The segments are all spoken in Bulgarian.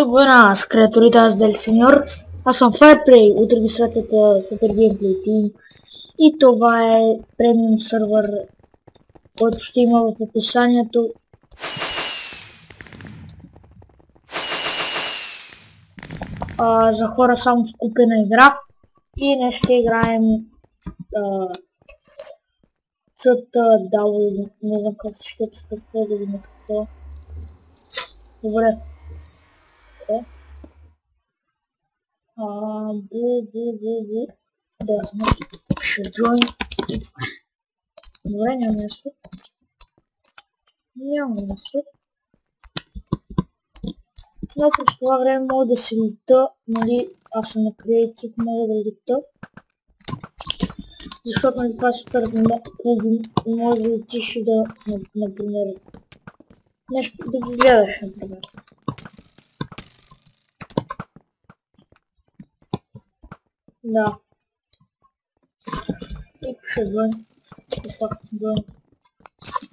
Muy buenas criaturitas del Señor, аз съм Fireplay от регистрацията Super Gameplay Team и това е премиум сървър, който ще има в описанието. За хора само с купена игра и днес ще играем CTW, не знам как се ще стъпва да ви написва. Добре. Да, значи ще join. Добре, няма място. Няма място. Но през това време мога да се лита, нали, аз съм на креатив, мога да лита. Защото нали това е супер клуби и може да летиш и да, например, нещо да ги гледаш, например. Да. И пише join.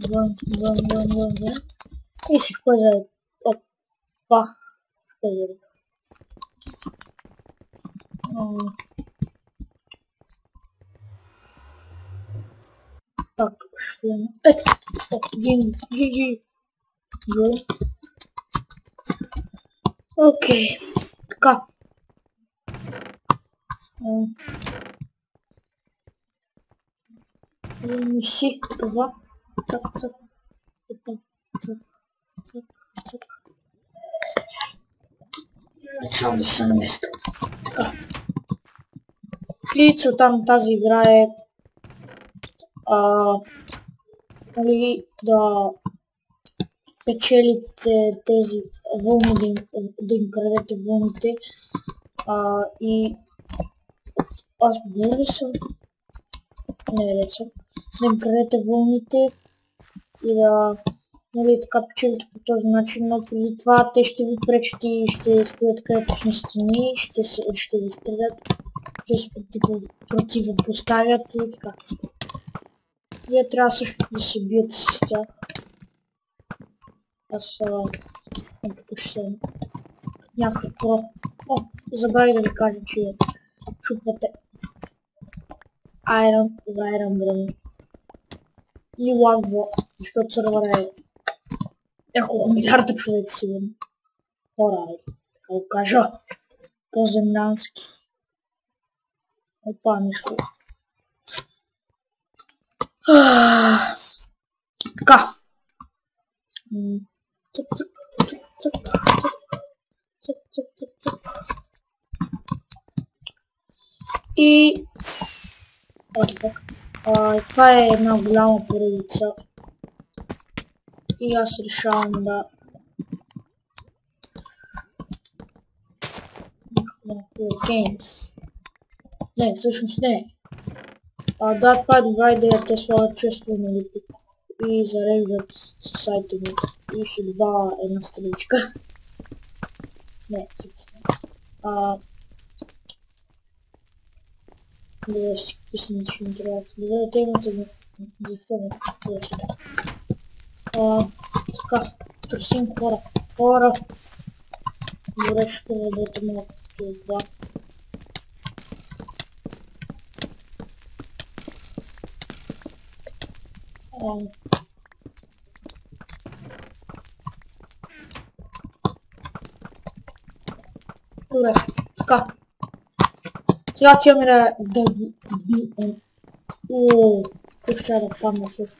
Join. И всичко е заедно. Опа. Ще е заедно. Так, тук ще има. GG. Join. Окей. Така. Миши това. Цък. Само да се наместа. Така. И целта на тази игра е нали, да печелите тези вълни, да им крадете вълните и аз бил ли съм? Не съм. Да им крадете вълните и да, нали, така печелите по този начин, но преди това те ще ви пречат и ще стоят където на стени, ще ви стрелят, ще се противопоставят и така. Вие трябва също да се бият с тях. Аз тук ще съм някакъв про. Забравих да ви кажа, че чупвате Iron за Iron Brain. И лагва, защото сървъра е няколко милиарда човек сигурно. Хора, така го кажа. По-землянски. Опа, нищо. Така. И това е една голяма поредица. И аз решавам да Games. Не, всъщност не. Да, това е добра идея, те слагат често нали, и зареждат с сайта ми. И ще добавя една страничка. Не, всъщност не. Добре, ще си писам, че ми трябва да бъде темата ми. Така, търсим хора. Добре, ще проработим малко това. Добре, така. Сега отиваме да ги бием. Какво ще да падна често.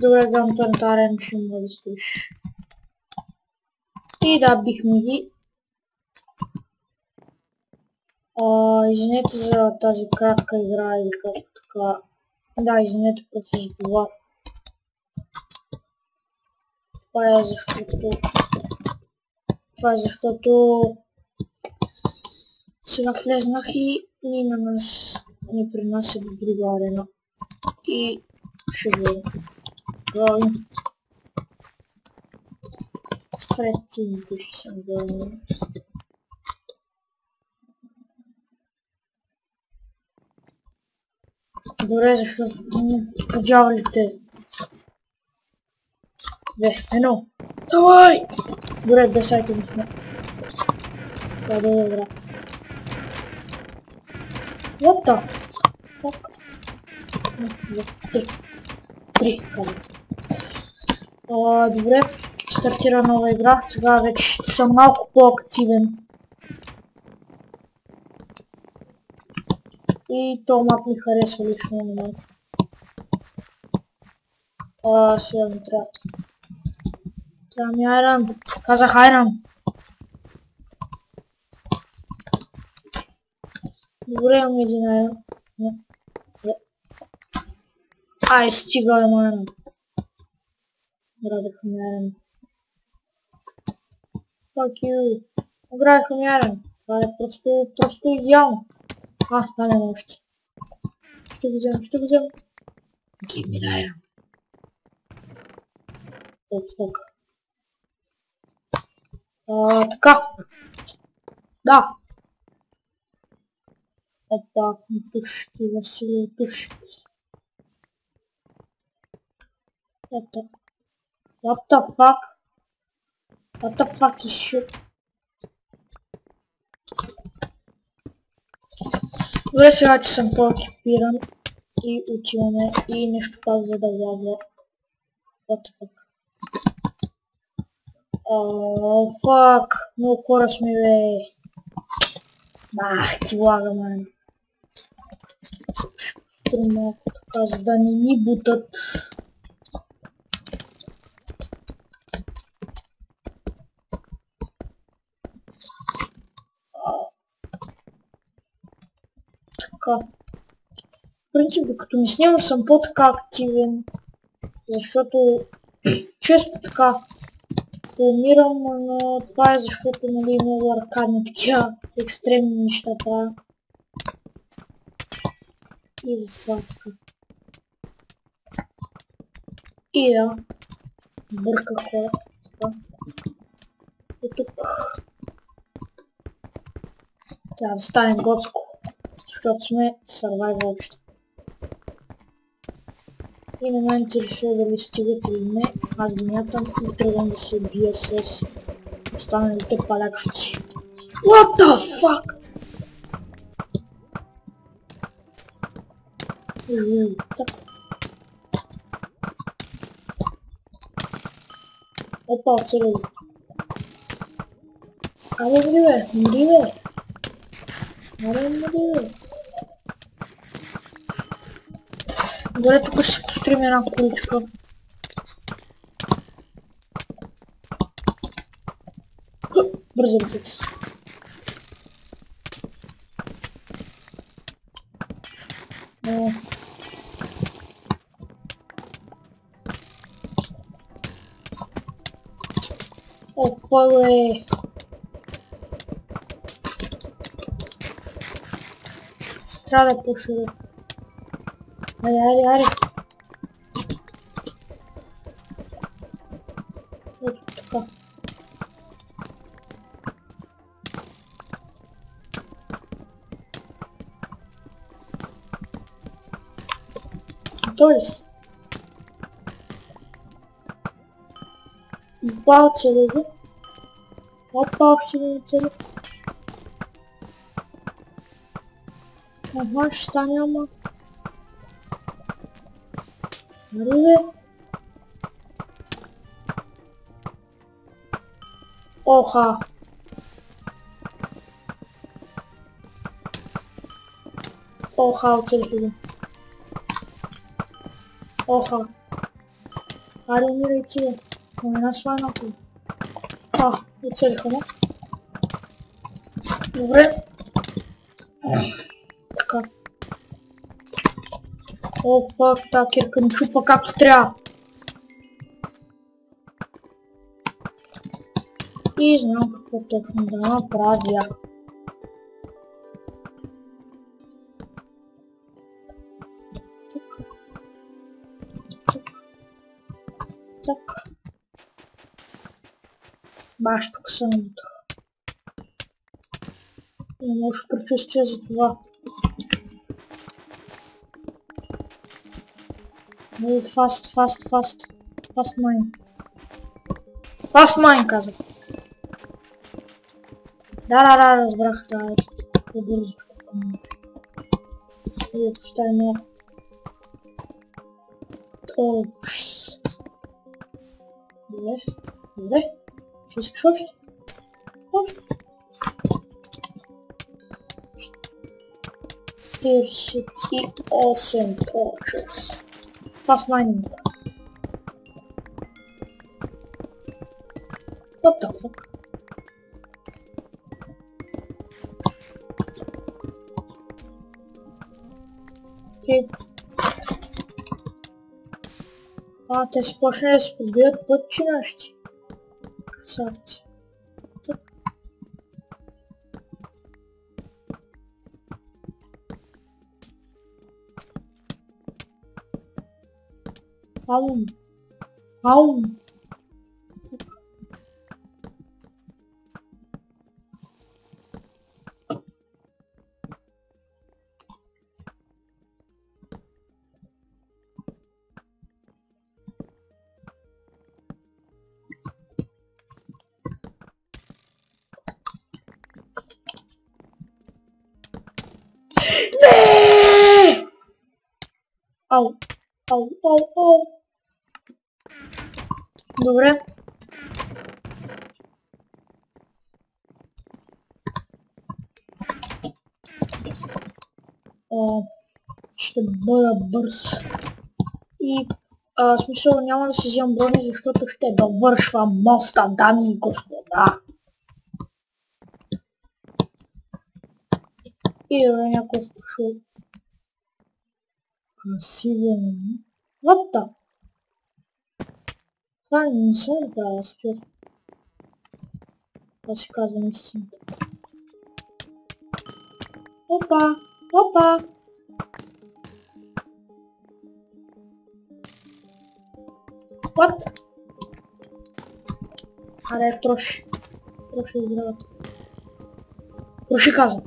Добре, гамтантарен ще ме да стоиш. И да, бихме ги. Извинете за тази кратка игра или както така. Да, извинете просто за това. Това е защото сега влезнах и при нас е друга арена. И ще го правим. Кретините ще съм главни. Добре, защото подявалите. Едно. Давай! Добре, десайте ми сме. Това е добре. What the fuck? Три, казвам. Добре, стартира нова игра. Сега вече съм малко по-активен. И то мап ми харесва лично на мен. Сега ми трябва. Трябва ми айран. Казах айран. Добре, имам един айран. Ай, стига имам айран. Градах ми айран. Fuck you. Градах ми айран. Това е просто идеално. Това няма още. Ще го взема. Give me the iron. Така. Да. Опа, тушки, Василий, тушки. Это. What the fuck? What the fuck is shit? Добре, сега че съм по-екипиран и отиваме и нещо пак за да вляза. What the fuck? Fuck, много хора сме, бе. Ти лага, man. Ще малко така, за да не ни бутат. Така. В принцип, докато ми снимам, съм по-така активен. Защото често така планирам, но това е защото нали много аркадни такива екстремни неща правя. И затова така. И да. Бърках хора. Така. И тук. Трябва да стане готско. Защото сме survival още. И не ме интересува дали стигат или не. Аз ги мятам и тръгвам да се бия с останалите палякшици. What the fuck? Опа, оцелил. Абе, мри бе. Добре, тук ще си построим една количка. Бързо рефлекс. Опа, бе. Трябва да пуша, бе. Айде. Ето така. Готови си? Бал цели, бе. Опа, още не цели. Ага, ще стане, ама. Нали, бе? Оха! Оха, оцелих го. Оха! Аре, умирай ти, бе. Момена слайната. Оцелиха, ма. Добре. Така. О, фак, та кирка ми чупа както трябва. И знам какво точно да направя. Так. Баш, тук съм утах. Не може предчувствие за това. Fast, fast, fast. Fast mine. Fast mine, казах. Да, разбрах, да. Побързо. И поставим Добре. Ще искаш още? 48 torches. Fast mining. What the fuck? Okay. Те си почне да се подбият подчинащи. Красавци. Ау. Не! Ау. Добре. Ще бъда бърз. И смисъл няма да си вземам брони, защото ще довършвам моста, дами и господа. И да някой слушал. Красивия ми. What the? Това не съм направила с честно. Това си казвам истината. Опа! What? Аре, троши изградата. Троши казвам.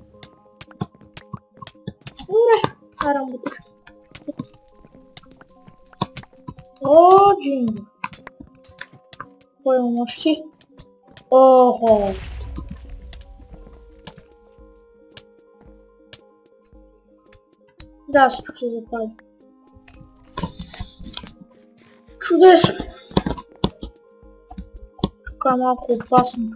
Добре, карам го тук. О, джинга. Кой мощи? Охо. Да, всичко се запали. Чудесно. Тук е малко опасно.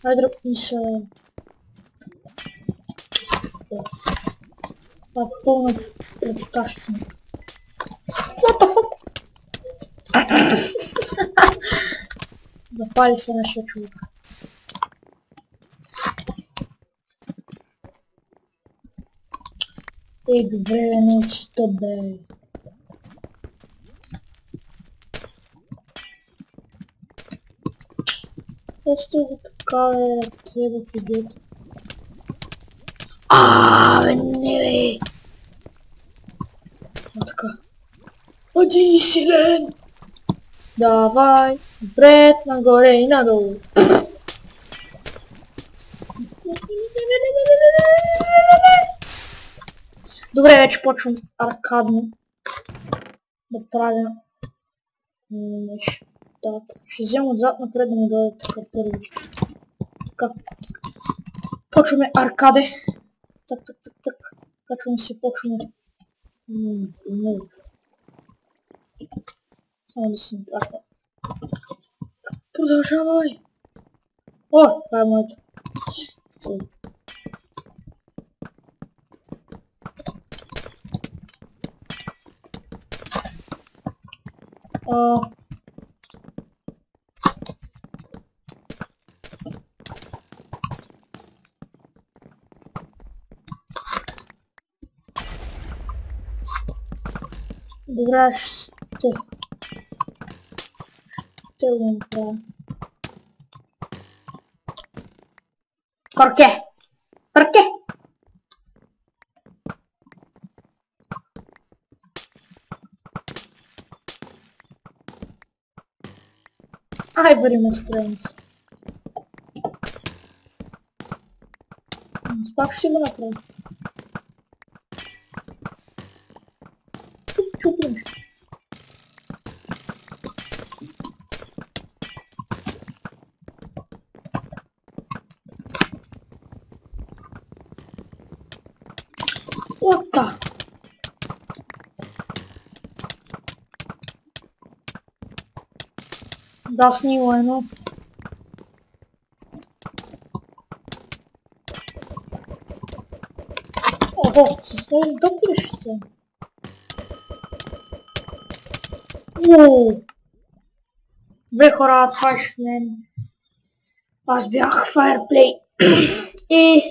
Хайде да мисля. Това е пълна предотащина. What the fuck? Запали се нашия човек. Ей, добре, не чита, бе. Просто го така, бе, трябва да си дете. Бе, не, бе. Така. Оди, силен! Давай, впред, нагоре и надолу. Добре, вече почвам аркадно да правя нещата. Ще взема отзад напред да ми дойде така първички. Така. Почваме аркаде. Так. Качваме се, почваме. Само да си направя. Продължавай! О, това е моето. Добре, ще го направя. Парке! Ai very strange. Spavštěme na kraj. Čupím. What the? Das nie bueno. Oho, co se do ještě? Wow. Vychorát fašmen. Was bях fireplay. I